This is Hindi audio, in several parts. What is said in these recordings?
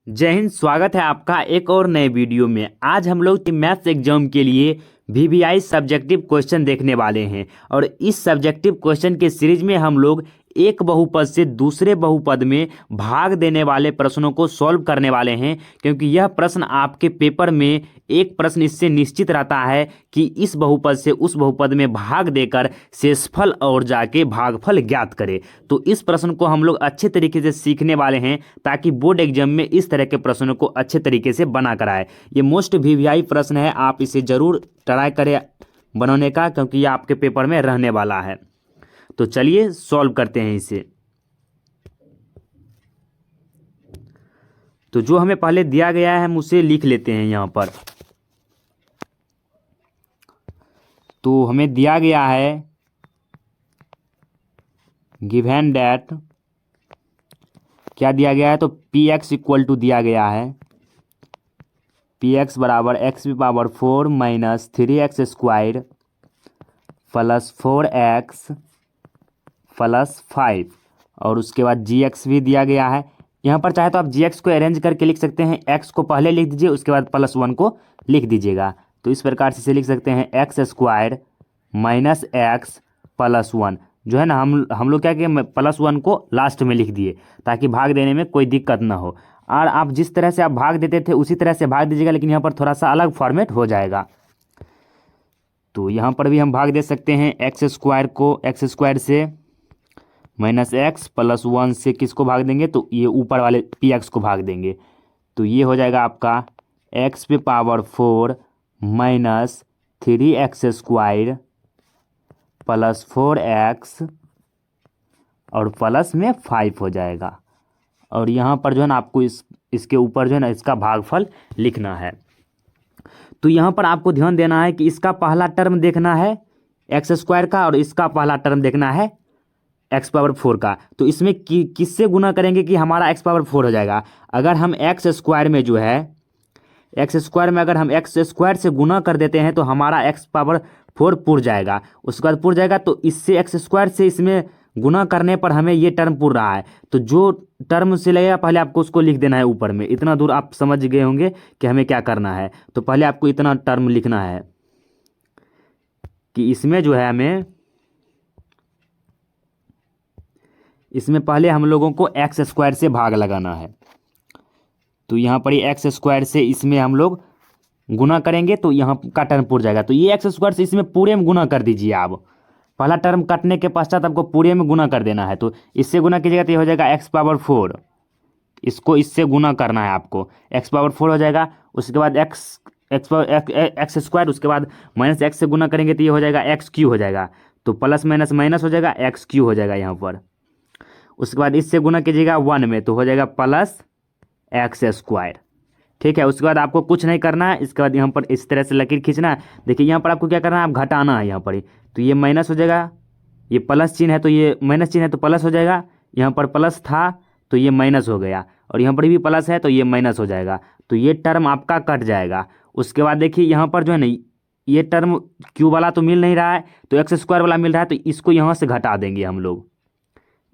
जय हिंद। स्वागत है आपका एक और नए वीडियो में। आज हम लोग मैथ्स एग्जाम के लिए वीवीआई सब्जेक्टिव क्वेश्चन देखने वाले हैं और इस सब्जेक्टिव क्वेश्चन के सीरीज में हम लोग एक बहुपद से दूसरे बहुपद में भाग देने वाले प्रश्नों को सॉल्व करने वाले हैं, क्योंकि यह प्रश्न आपके पेपर में एक प्रश्न इससे निश्चित रहता है कि इस बहुपद से उस बहुपद में भाग देकर शेषफल और जाके भागफल ज्ञात करें। तो इस प्रश्न को हम लोग अच्छे तरीके से सीखने वाले हैं ताकि बोर्ड एग्जाम में इस तरह के प्रश्नों को अच्छे तरीके से बना कर आए। ये मोस्ट वीवीआई प्रश्न है, आप इसे ज़रूर ट्राई करें बनाने का, क्योंकि ये आपके पेपर में रहने वाला है। तो चलिए सॉल्व करते हैं इसे। तो जो हमें पहले दिया गया है हम उसे लिख लेते हैं यहाँ पर। तो हमें दिया गया है गिवन डैट, क्या दिया गया है, तो पी एक्स इक्वल टू दिया गया है पी एक्स बराबर एक्स की power 4 minus 3x square plus 4x plus 5 और उसके बाद जी एक्स भी दिया गया है। यहाँ पर चाहे तो आप जी एक्स को अरेंज करके लिख सकते हैं, एक्स को पहले लिख दीजिए उसके बाद +1 को लिख दीजिएगा। तो इस प्रकार से इसे लिख सकते हैं x square minus x plus 1, जो है ना, हम लोग क्या किए, +1 को लास्ट में लिख दिए ताकि भाग देने में कोई दिक्कत ना हो। और आप जिस तरह से आप भाग देते थे उसी तरह से भाग दीजिएगा, लेकिन यहाँ पर थोड़ा सा अलग फॉर्मेट हो जाएगा। तो यहाँ पर भी हम भाग दे सकते हैं एक्स स्क्वायर को एक्स स्क्वायर से माइनस एक्स प्लस 1 से किसको भाग देंगे, तो ये ऊपर वाले पी एक्स को भाग देंगे। तो ये हो जाएगा आपका एक्स पे power 4 minus 3x square plus 4x और प्लस में 5 हो जाएगा। और यहाँ पर जो है ना आपको इसके ऊपर जो है ना इसका भागफल लिखना है। तो यहाँ पर आपको ध्यान देना है कि इसका पहला टर्म देखना है एक्स स्क्वायर का और इसका पहला टर्म देखना है एक्स पावर 4 का। तो इसमें किससे गुना करेंगे कि हमारा एक्स पावर 4 हो जाएगा। अगर हम एक्स स्क्वायर में जो है एक्स स्क्वायर में अगर हम एक्स स्क्वायर से गुना कर देते हैं तो हमारा एक्स पावर 4 पुर जाएगा। उसके बाद पुर जाएगा तो इससे एक्स स्क्वायर से इसमें गुना करने पर हमें ये टर्म पुर रहा है। तो जो टर्म से लगेगा पहले आपको उसको लिख देना है ऊपर में। इतना दूर आप समझ गए होंगे कि हमें क्या करना है। तो पहले आपको इतना टर्म लिखना है कि इसमें जो है हमें इसमें पहले हम लोगों को एक्स स्क्वायर से भाग लगाना है। तो यहाँ पर ये एक्स स्क्वायर से इसमें हम लोग गुना करेंगे तो यहाँ का टर्म पुर जाएगा। तो ये एक्स स्क्वायर से इसमें पूरे में गुना कर दीजिए। आप पहला टर्म काटने के पश्चात आपको पूरे में गुना कर देना है। तो इससे गुना कीजिएगा तो ये हो जाएगा एक्स पावर 4, इसको इससे गुना करना है आपको, एक्स पावर 4 हो जाएगा। उसके बाद एक्स स्क्वायर, उसके बाद माइनस एक्स से गुना करेंगे तो ये हो जाएगा एक्स क्यू हो जाएगा। तो प्लस माइनस माइनस हो जाएगा, एक्स क्यू हो जाएगा यहाँ पर। उसके बाद इससे गुना कीजिएगा 1 में तो हो जाएगा प्लस एक्स स्क्वायर। ठीक है, उसके बाद आपको कुछ नहीं करना है। इसके बाद यहाँ पर इस तरह से लकीर खींचना है। देखिए यहाँ पर आपको क्या करना है, आप घटाना है यहाँ पर। तो ये माइनस हो जाएगा, ये प्लस चिन्ह है तो ये माइनस चिन्ह है तो प्लस हो जाएगा। यहाँ पर प्लस था तो ये माइनस हो गया, और यहाँ पर भी प्लस है तो ये माइनस हो जाएगा। तो ये टर्म आपका कट जाएगा। उसके बाद देखिए यहाँ पर जो है ना ये टर्म क्यू वाला तो मिल नहीं रहा है, तो एक्स स्क्वायर वाला मिल रहा है, तो इसको यहाँ से घटा देंगे हम लोग।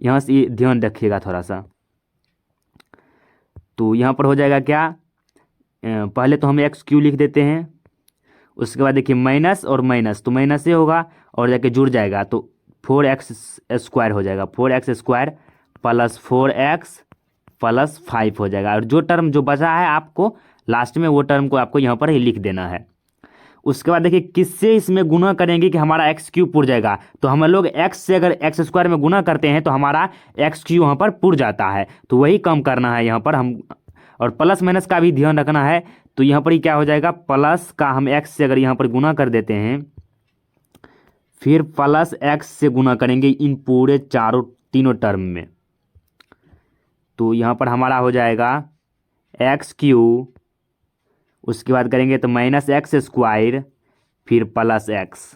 यहाँ से ये ध्यान रखिएगा थोड़ा सा। तो यहाँ पर हो जाएगा क्या, पहले तो हम एक्स क्यू लिख देते हैं। उसके बाद देखिए माइनस और माइनस तो माइनस से होगा और जाके जुड़ जाएगा तो 4x स्क्वायर हो जाएगा। 4x square plus 4x plus 5 हो जाएगा। और जो टर्म जो बचा है आपको लास्ट में वो टर्म को आपको यहाँ पर ही लिख देना है। उसके बाद देखिए किससे इसमें गुना करेंगे कि हमारा एक्स क्यू पुर जाएगा। तो हम लोग एक्स से अगर एक्स स्क्वायर में गुना करते हैं तो हमारा एक्स क्यू यहाँ पर पुर जाता है। तो वही कम करना है यहाँ पर हम। और प्लस माइनस का भी ध्यान रखना है। तो यहाँ पर ही क्या हो जाएगा, प्लस का हम एक्स से अगर यहाँ पर गुना कर देते हैं फिर प्लस एक्स से गुना करेंगे इन पूरे तीनों टर्म में। तो यहाँ पर हमारा हो जाएगा एक्स क्यू, उसके बाद करेंगे तो माइनस एक्स स्क्वायर फिर प्लस एक्स,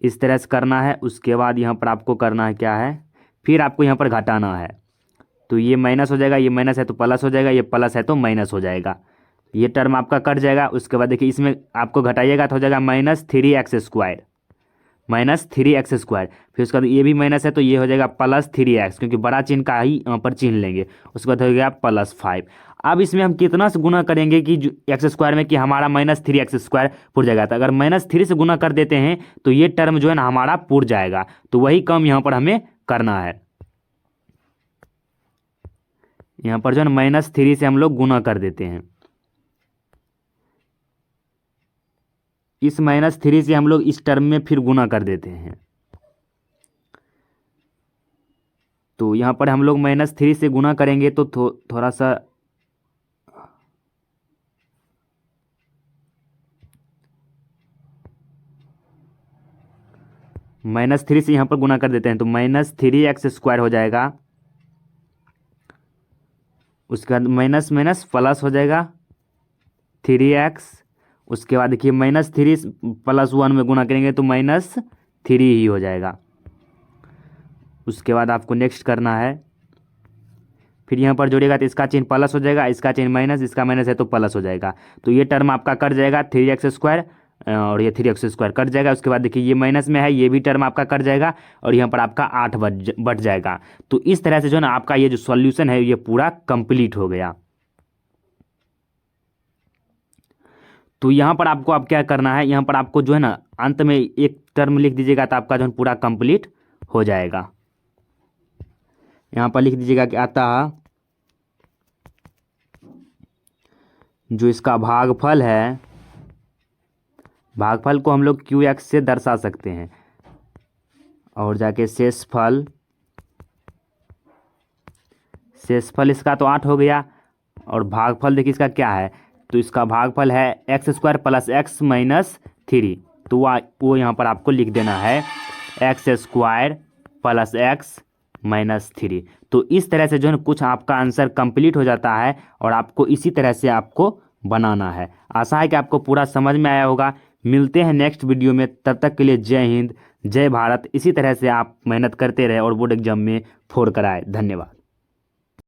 इस तरह से करना है। उसके बाद यहाँ पर आपको करना है क्या है, फिर आपको यहाँ पर घटाना है। तो ये माइनस हो जाएगा, ये माइनस है तो प्लस हो जाएगा, ये प्लस है तो माइनस हो जाएगा। ये टर्म आपका कट जाएगा। उसके बाद देखिए इसमें आपको घटाइएगा तो हो जाएगा -3x square. Minus 3x square, फिर उसके बाद ये भी माइनस है तो ये हो जाएगा प्लस 3x, क्योंकि बड़ा चिन्ह का ही यहाँ पर चिन्ह लेंगे। उसके बाद हो गया +5। अब इसमें हम कितना से गुना करेंगे कि एक्स स्क्वायर में कि हमारा -3x स्क्वायर पुर जाएगा। तो अगर -3 से गुना कर देते हैं तो ये टर्म जो है ना हमारा पुर जाएगा, तो वही काम यहाँ पर हमें करना है। यहाँ पर जो है ना -3 से हम लोग गुना कर देते हैं। इस -3 से हम लोग इस टर्म में फिर गुना कर देते हैं। तो यहाँ पर हम लोग -3 से गुना करेंगे तो थोड़ा सा -3 से यहाँ पर गुना कर देते हैं तो -3x स्क्वायर हो जाएगा। उसके बाद माइनस माइनस प्लस हो जाएगा 3x। उसके बाद देखिए -3 +1 में गुना करेंगे तो -3 ही हो जाएगा। उसके बाद आपको नेक्स्ट करना है, फिर यहाँ पर जोड़ेगा तो इसका चिन्ह प्लस हो जाएगा, इसका चिन्ह माइनस, इसका माइनस है तो प्लस हो जाएगा। तो ये टर्म आपका कट जाएगा 3x स्क्वायर, और ये 3x स्क्वायर कट जाएगा। उसके बाद देखिए ये माइनस में है, ये भी टर्म आपका कट जाएगा और यहाँ पर आपका 8 बच जाएगा। तो इस तरह से जो है ना आपका ये जो सॉल्यूशन है ये पूरा कंप्लीट हो गया। तो यहाँ पर आपको अब क्या करना है, यहाँ पर आपको जो है ना अंत में एक टर्म लिख दीजिएगा तो आपका जो है पूरा कंप्लीट हो जाएगा। यहाँ पर लिख दीजिएगा कि अतः जो इसका भागफल है, भागफल को हम लोग QX से दर्शा सकते हैं, और जाके शेषफल इसका तो 8 हो गया, और भागफल देखिए इसका क्या है, तो इसका भागफल है x square plus x minus 3। तो वो यहाँ पर आपको लिख देना है x square plus x minus 3। तो इस तरह से जो है कुछ आपका आंसर कंप्लीट हो जाता है, और आपको इसी तरह से आपको बनाना है। आशा है कि आपको पूरा समझ में आया होगा। मिलते हैं नेक्स्ट वीडियो में, तब तक के लिए जय हिंद जय भारत। इसी तरह से आप मेहनत करते रहे और बोर्ड एग्जाम में 4 कराए। धन्यवाद।